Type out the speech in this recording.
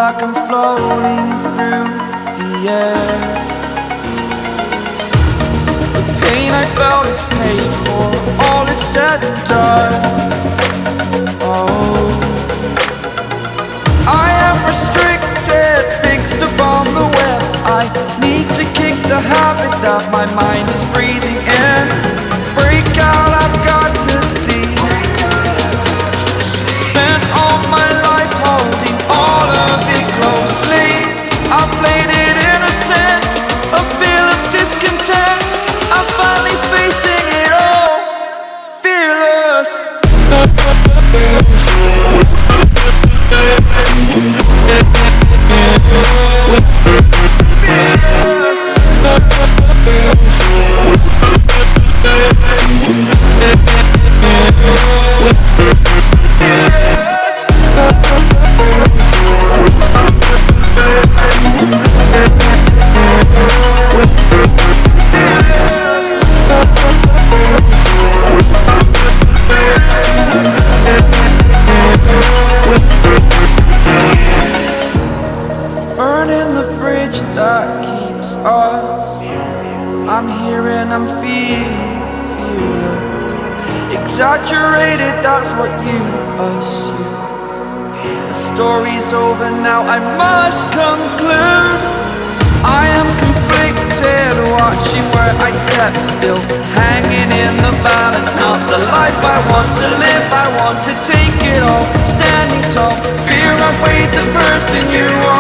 like I'm floating through the air. The pain I felt is paid for, all is said and done. Oh, I am restricted, fixed upon the web. I need to kick the habit that my mind is breathing in. Break out, I've got to see. Spent all my life holding all of it closely. I played it innocent, a feel of discontent. I'm finally facing it all, fearless. Burning the bridge that keeps us. I'm here and I'm feeling fearless. Exaggerated, that's what you assume. The story's over now, I must conclude. I am conflicted, watching where I step still, hanging in the balance. Not the life I want to live, I want to take it all. Standing tall, fear I weighed the person you are.